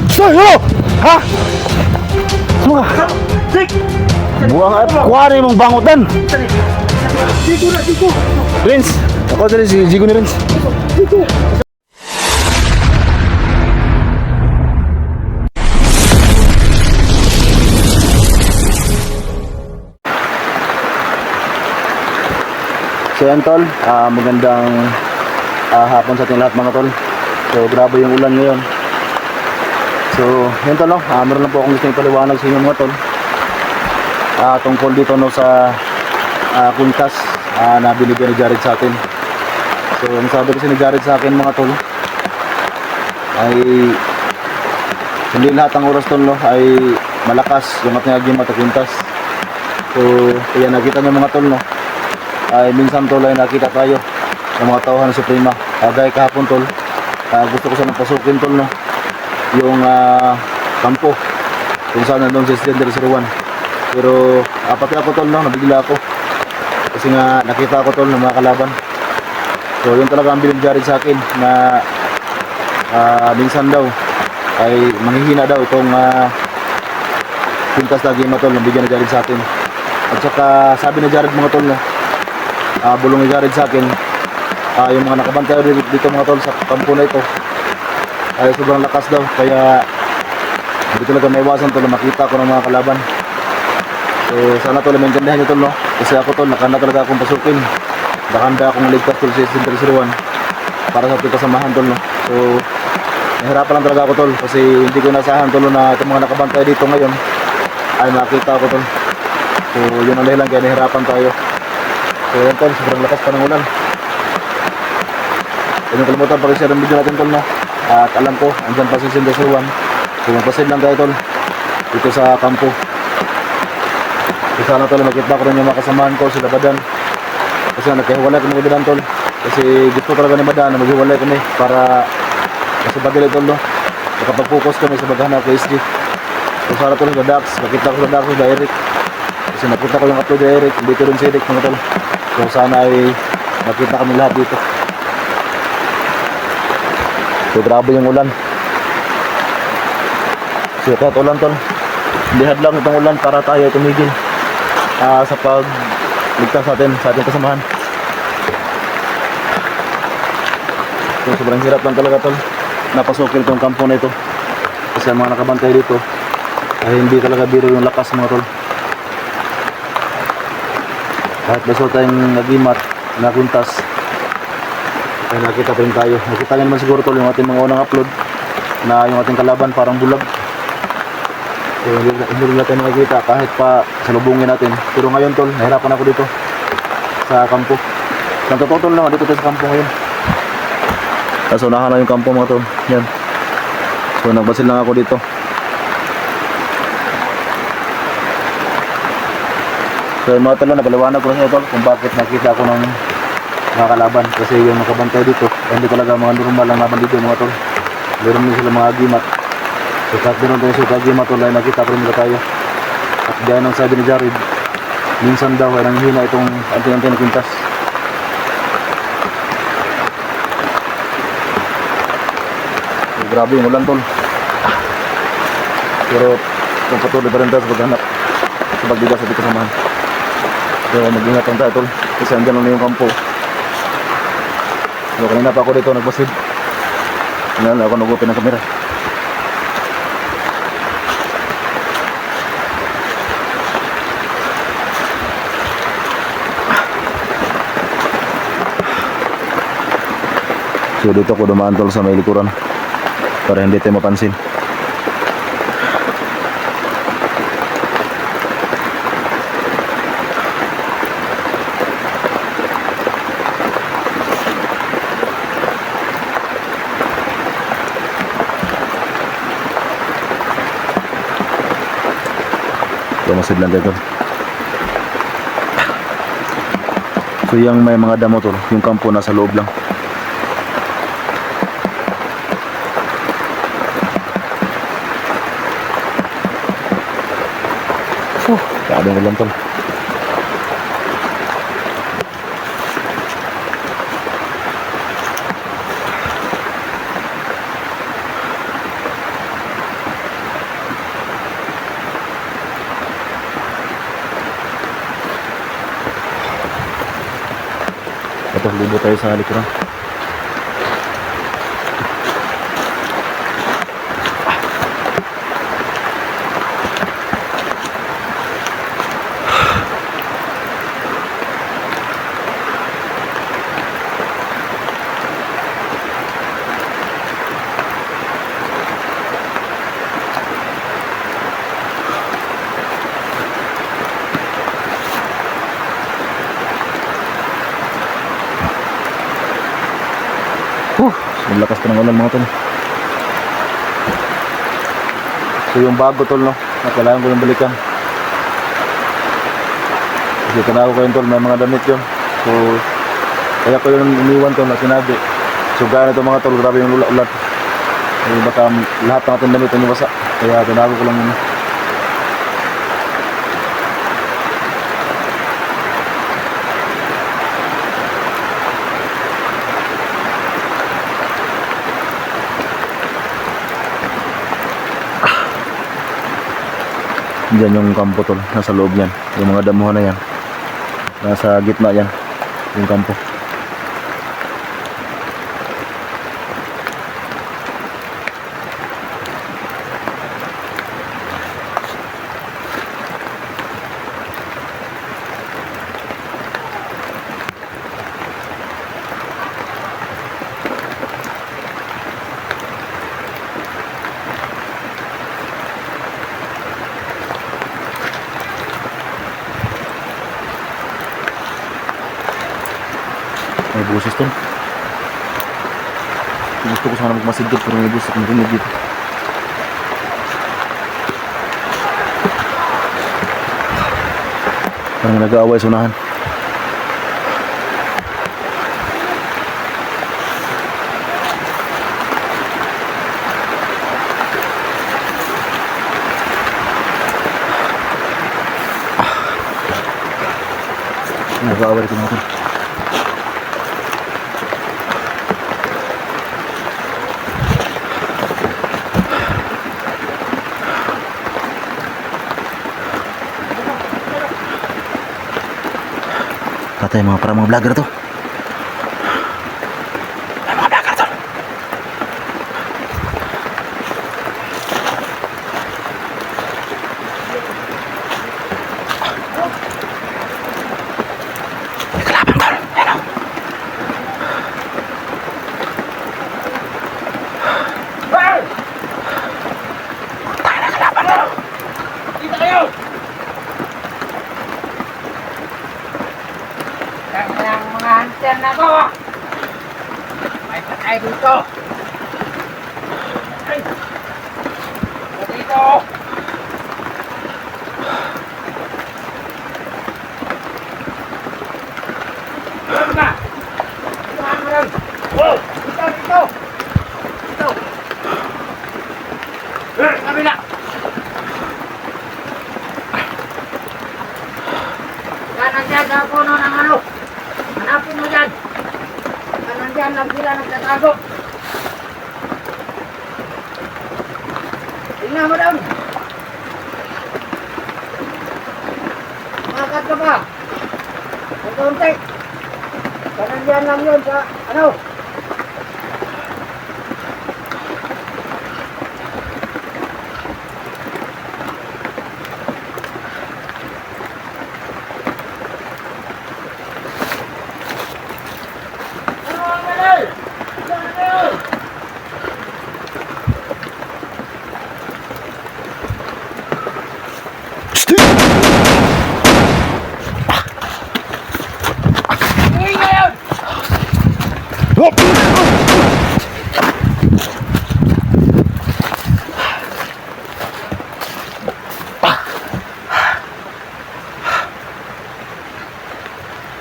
Sa'yo! Ha? Buang at kuwari mong bangutan. Renz, ako tadi si Jigo ni Renz. So yan tol, magandang hapon sa ating lahat mga tol. So grabe yung ulan ngayon. So yan tol, no? Meron lang po akong gusto ipaliwanag sa inyo mga tol, tungkol dito no sa kuntas na binigyan ni Jared sa atin. So ang sabi kasi ni Jared sa akin mga tol ay hindi lahat ng oras tol no ay malakas yung ating agimat at kuntas. So kaya nakita nyo mga tol no, ay minsan tol ay nakita tayo ng mga tauhan ng Suprema. Gaya kahapon tol, gusto ko sanang pasukin tol no yung kampo kung saan nandun si Slender 01. Pero pati ako tol no, nabigla ako kasi nga nakita ko tol ng mga kalaban. So yun talaga ang bilib Jared sa akin na minsan daw ay manghihina daw itong pintas na game tol na bigyan ni Jared sa atin. At saka sabi ni Jared mga tol no, bulong ni Jared sa akin, yung mga nakabantay dito mga tol sa kampo na ito ay sobrang lakas daw, kaya hindi talaga maiwasan tol na makita ko ng mga kalaban. So sana tol maintindihan nyo tol no, kasi ako tol nakanda talaga akong pasukin, nakanda akong ligtas tol sa Center 01 para sa ating kasamahan tol no. So nahirapan lang talaga ako tol kasi hindi ko nasahan tol na itong mga nakabantay dito ngayon ay makita ako tol. So yun ang dahilan kaya nahirapan tayo. So yan tol, sobrang lakas pa ng ulan. Huwag nyo kalimutan pag-share ang video natin tol no. At alam ko, andyan pa si Center 01. So magpasid lang tayo tol dito sa kampo. So sana tol makita ko rin yung mga kasamahan ko, sila Badan. Kasi nagkahiwalay kami Badan tol. Kasi gusto talaga ni Badan na maghiwalay kami para sa bagay tol no, nakapag-focus kami sa baghanap kay SG. So sana tol sa Dax, makita ko sa Dax sa Eric. Kasi nakita ko yung upload ni Eric, dito rin si Eric mga tol. So sana ay makita kami lahat dito. So grabe yung ulan. So kahit ulan tol, lihad lang itong ulan para tayo tumigil sa pagligtas natin sa ating kasamahan. So sobrang hirap lang talaga tol napasukin itong kampo na ito kasi ang mga nakabantay dito ay hindi talaga biro yung lakas mga tol. Kahit baso tayong nagimat na kuntas ay nakita pa rin tayo. Nakita nyo naman siguro tol yung ating mga unang upload na yung ating kalaban parang bulag. So hindi rin natin makikita kahit pa salubungin natin. Pero ngayon tol, nahirapan ako dito sa kampo. Nang totoo tol naman dito tayo sa kampo ngayon. Nasa unahan na yung kampo mga tol. Yan. So nagbasil lang ako dito. So yung mga tol, napaliwanag ko sa tol kung bakit nakita ako ng mga kalaban. Kasi yung nakabantay dito hindi talaga mga normal lang laban dito mga tol. Meron din sila mga agimat. So kahit meron tayo sa agimat tol ay nakita ko rin nila tayo. At gaya ng sabi ni Jared, minsan daw ay nanghihina itong anting-anting na pintas. So grabe yung ulan tol. Pero kung patuloy pa rin tayo sa paghanap sa pagbigas sa ating kasamahan. So mag-ingat lang tayo tol kasi andyan lang yung kampo. So kanina pa ako dito nagbasid. Ngayon ako nag-open ng kamera. So dito ako dumaan tol sa may likuran para hindi tayo mapansin. Masid lang dito. So yung may mga damo tol, yung kampo nasa loob lang. Grabe mo lang tol. Ito, libo tayo sa likuran. Ang lakas pa ng ulan mga tol. So yung bago tol no, kailangan ko yung balikan. Kasi tanaw ko yun tol, may mga damit yun. So kaya ko yung iniwan tol na sinabi. So gaya nito mga tol, grabe yung ulat. So baka lahat ng ating damit yung wasa. Kaya tanaw ko lang yun. Diyan yung kampo tol, nasa loob yan. Yung mga damuhan na yan, nasa gitna yan yung kampo. May buses tol. Gusto ko sana magmasidot pero may buses marinig dito. Parang nag-aaway sa unahan. Nag-aaway ito natin. Tatay, parang mga vlogger to. Ay, mga vlogger to. May kalaban tol. Hello. Tayo na kalaban tol. Dito kayo. Ang mga hunter na ko. May patay dito. Ay. Dito. Ano ba? Tumahan mo lang. Wow! Dito, dito. Dito. Kabila. Yan ang dyan sa puno ng ano. Hanapin mo dyan. Nandyan lang sila nagtatago. Tingnan mo doon. Makat ka ba? Unti-unti. Nandyan lang yun sa ano.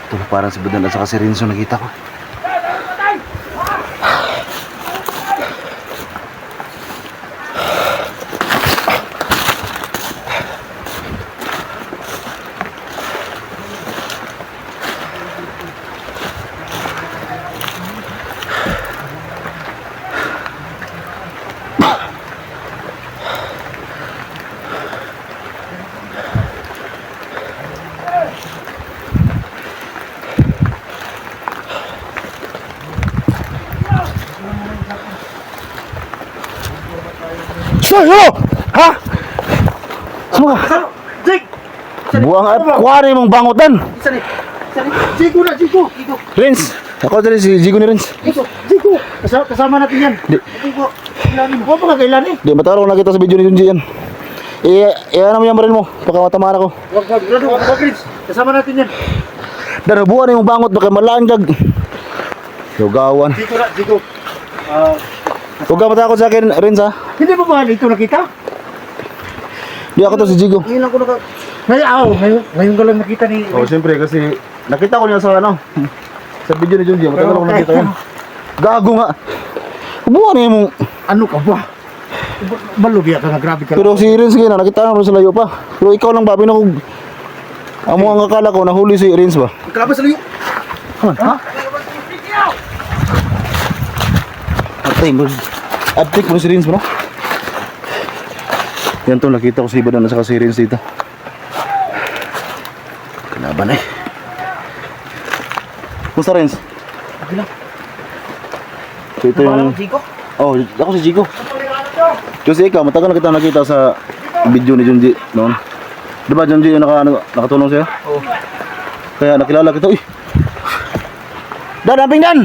Ito parang si Badal at saka si Rinso nakita ko. Ano? Ha? Ano ka? Jake! Buang at kuwari mong bangutan. Sali! Sali! Jigo na! Jigo! Jigo! Rins, ako dali si Jigo ni Rins. Jigo! Jigo! Kasama natin yan. Di, Jigo! Kailanin mo. Huwag pa kailanin. di mataro ko nakita sa video ni Junji yan. Ano mo yan baril mo, baka matamaan ako. Huwag, Rado. Huwag, Rins. Kasama natin yan. Dara buwan yung bangot, baka malanjag. Yogawan. Jigo na! Jigo! Huwag ka matakot sa akin, Rins ha. Hindi mo ba ito nakita? Di ako to si Jigo. Ngayon lang ko ngayon ko lang nakita ni... Oh, siyempre kasi nakita ko niya sa sa video ni Junji, matagal ko nakita yan. Gago nga. Buwan yung mong... Ano ka ba? Malubi ka nga, grabe ka. Pero si Rins kaya nakita ko sa layo pa. Pero ikaw lang ba, pinakog... Ang mga akala ko, nahuli si Rins ba? Grabe sa layo. Ha? Abtik mo si Rins bro. Yan to, nakita ko si Iba doon at saka si Rins dito. Kalaban eh. Kumusta Rins? Okay lang. So ito yung... Jigo? Oh, ako si Jigo. Kasi ikaw, matagal na kita nakita sa video ni Junji noon. Diba Junji yung nakatulong sa'yo? Oo. Kaya nakilala kita. Uy! Dan, amping Dan!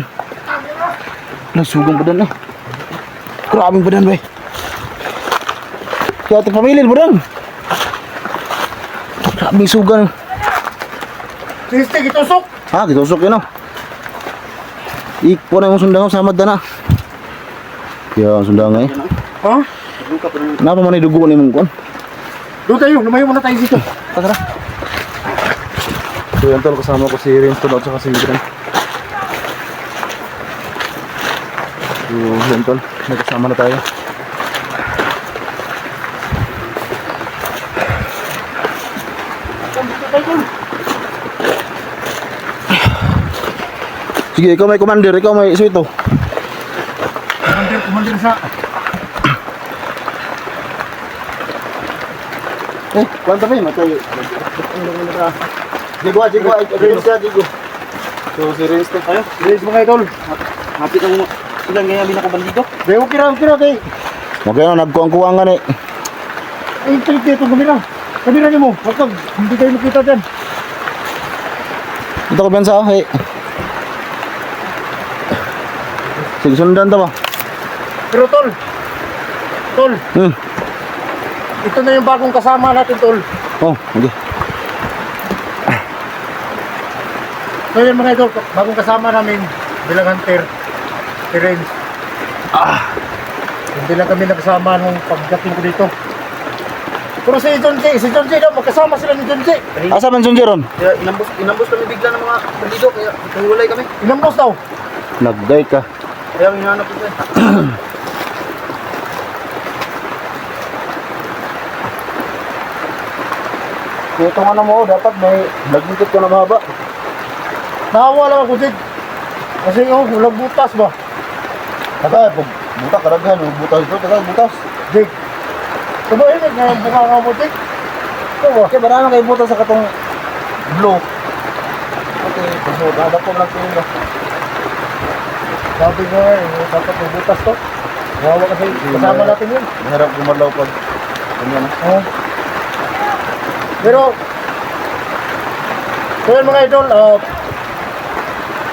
Nagsugang pa Dan eh. Grabing pa Dan ba eh. Kaya ating pamilya mo Dan. Grabing sugan. Triste, gitusok! Ha, gitusok yun oh. Ikpo na yung sundang sama Dan ah. Kaya ang sundang eh. Ha? Kenapa man idugo ni mong kuan? Doon tayo, lumayo muna tayo dito. Tara. So yan tol, kasama ko si Rins tol at saka si Hidran. So yan tol, nagkasama na tayo. Sige, ikaw may commander, ikaw may suito. Kumandir sa... Kuwanta ba yun? Matay. Jigo, Rins ka, Jigo. So si Rins to. Ayo, bilis mga idol. Hapit ang ilang ganyan bin ako bandido. Dahil okay kay. Magkano, nagkuang-kuangan eh. Ay, talit dito, kamera. Kamera niyo mo. Huwag hindi kayo makita dyan. Ito ko bensa, hey. Sige, sundan to ba? Pero tol, Hmm. ito na yung bagong kasama natin tol. Oh, okay. So yun mga idol, bagong kasama namin bilang hunter, si Renz. Hindi lang kami nakasama nung pagdating ko dito. Pero si John J daw, magkasama sila ni John J. Asa man John Jeron? Kaya inambos kami bigla ng mga bandido kaya nangulay kami. Inambos daw. Nagday ka. Kaya hinahanap ko siya. Itong ano mo, dapat may nagdikit ko na mahaba. Nakawa lang ako, Jig. Kasi walang butas ba? Kaya, pag buta, karaghan, butas ito, butas. Jig. Diba yun, bunga nga mo, Jig? Ito ba? Kaya marami kayo butas sa katong blue. Okay, so dadap ko lang tingin ba? Sabi nga dapat may butas to. Nawawa kasi kasama natin yun. Mahirap gumalaw pag ganyan. Oh. Pero, so yun mga idol,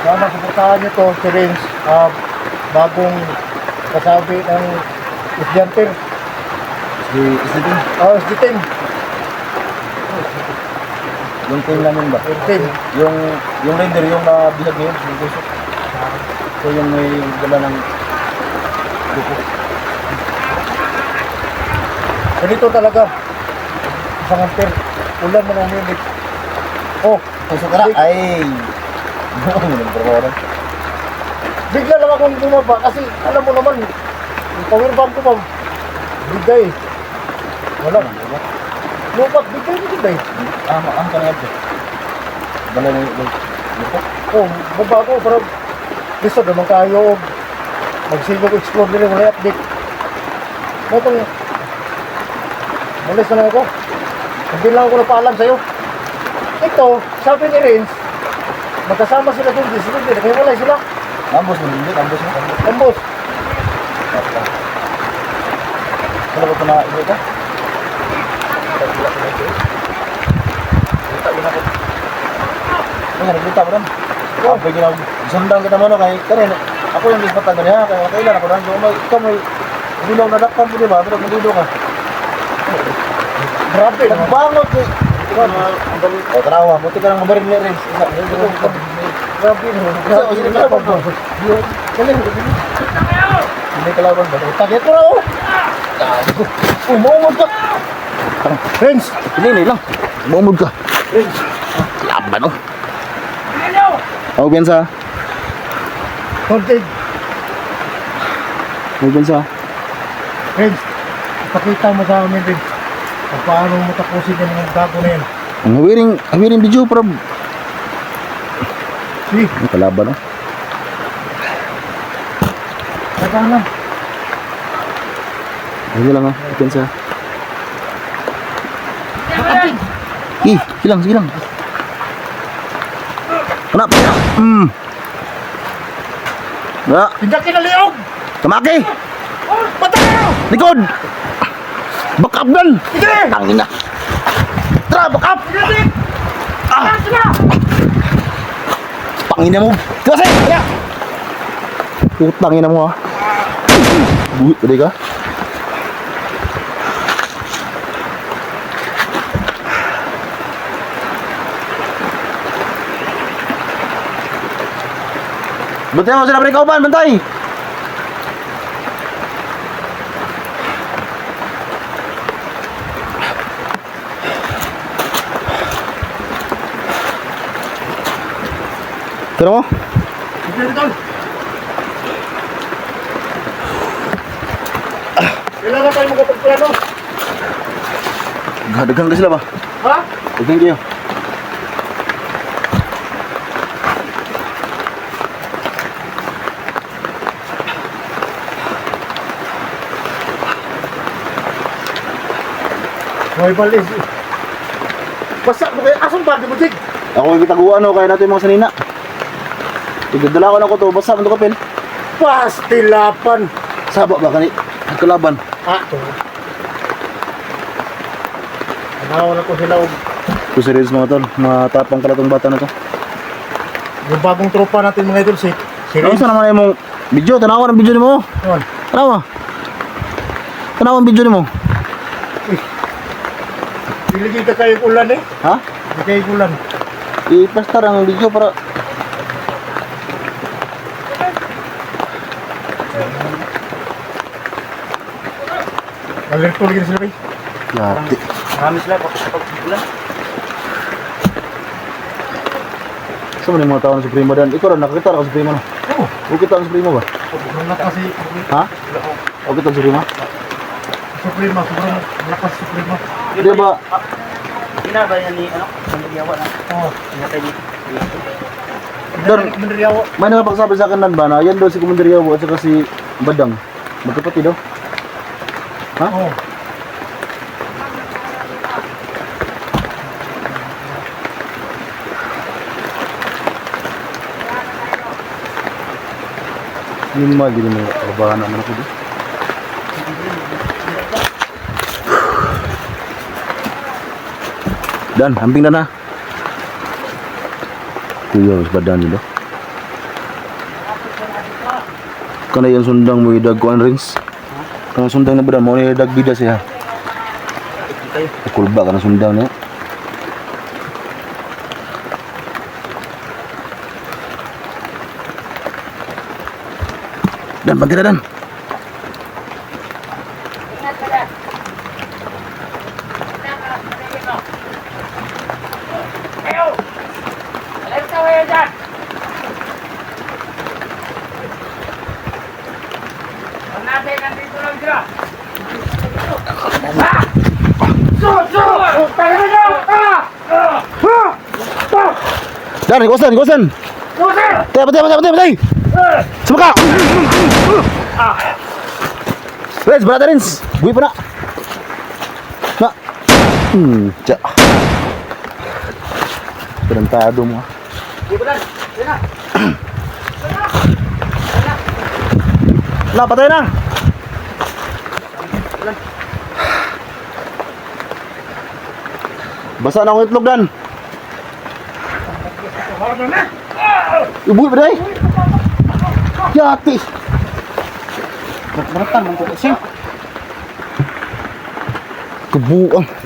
sana suportahan nyo to si Renz, bagong kasabi ng estudyante. Isitin, SD10. yung team namin ba? 10. Yung render, yung nabihag ngayon, yung tusok. So yung may gala ng grupo. Ganito talaga. Isang hunter. Ulan mo ng minute. Oh, Tusok ka na? Ay! bigla lang akong bumaba kasi alam mo naman, yung power bank ko pa, bigay. Wala. Lupat, bigay. Ang kanayad ko. Gala na yung grupo. Oh, baba ko para gusto naman kayo magsilog explore nila wala update. Matong malis na lang ako. Hindi lang ako napaalam sa'yo. Ito, sabi ni Renz, magkasama sila doon, hindi nakahiwalay sila. Ambos mo, hindi? Ambos mo? Ambos. Ano ba ito na ito ka? Naglita mo rin. Kapag ginagsundan kita mo no, kay kanin. Ako yung lispatan ko niya, kaya kailan ako rin. Ikaw may bilaw na dakpan mo, di ba? Pero mandido ka. Grabe. Nagbangot eh. O, tarawa. Buti ka lang mabarin niya rin. Grabe. O, sige kalaban ko. Hindi kalaban ba? Tagit ko na oh. Maumod ka. Friends. Hindi lang. Maumod ka. Laban o. Ako bensa. Content. Ako bensa. Friends. Ipakita mo sa amin, friends. Kung paano mo tapusin yung mga gago na yan. Ang hawiring video para Si. ang kalaban o. Taga na. Sige lang ha. Bensa. Sige lang. Kenapa? Enggak, Tindak kinaliog. kemaki. Patay na. Likod. Backup dan. Sige. Tangin na. Tara, backup. Sige. Pangina mo. Kasi. Ya. Putangin na mo ha. Buit tadi ka. Bantay mo sila pre-kauban, bantay! Tira mo? Sige, tol. Kailan na tayo magkapagplano? Dagang ka sila ba? Ha? Dagang kayo. Hoy, balis. Basta mo kayo. Asan ba? Di mo dig? Ako ikitaguan o, kaya natin yung mga sanina. Igadala ko na ko to, basta mo ito kapil. Pastilapan. Saba ba kani? Nagkalaban. Ito. Anaw na ko sila og Ito si Riz mga tol, matapang pala tong bata na to. yung bagong tropa natin mga idol si Ano sa naman yung video? Tanawan ang video ni mo. Yun. Tanawa. Tanawan ang video ni mo. Piligid ka kayong ulan eh. Ha? Hindi kayong ulan. I-pastar ang video para Alerto lagi sila kayo. yati. Marami sila pag-ulan. Saan mo yung mga tao ng Supremo dan? Ikaw rin, nakakita ka sa Supremo na. Oo. O kita ang Supremo ba? Sobrang lakas kasi. Ha? O kita ang Supremo? Suprema. Sobrang lakas Suprema. Di ba? Ginaba yan ni, Mandriyawa na. Oo. Ingatay dito. Don. Mandriyawa. May nakapagsabi sa akin nan ba na yan daw si Commander Yawo at saka si Badang. Magkapatid daw. Ha? Oo. Minimal din mo kabahan naman ako doon. Dan, hamping na na. Kuya, mas badan nila. Kana yung sundang mo idag kuan rings. Kana sundang na badan mo ni idag bida siya. Kulba kana sundang niya. Dan, pagkira dan. Ingat ka dyan. Ayo! Alerta kayo dyan! Pag natin, nandito lang sila. Ha! Tayo nyo! Dan, ikusan, ikusan. Patay. Sumaka! Reds, berata Rins. Buwi pa na. Na. Cak. Perantado mo. Na, patay na. Basa na akong itlog dan. Ibu ba day? Yati. Beratan man ko siya. Kebuang.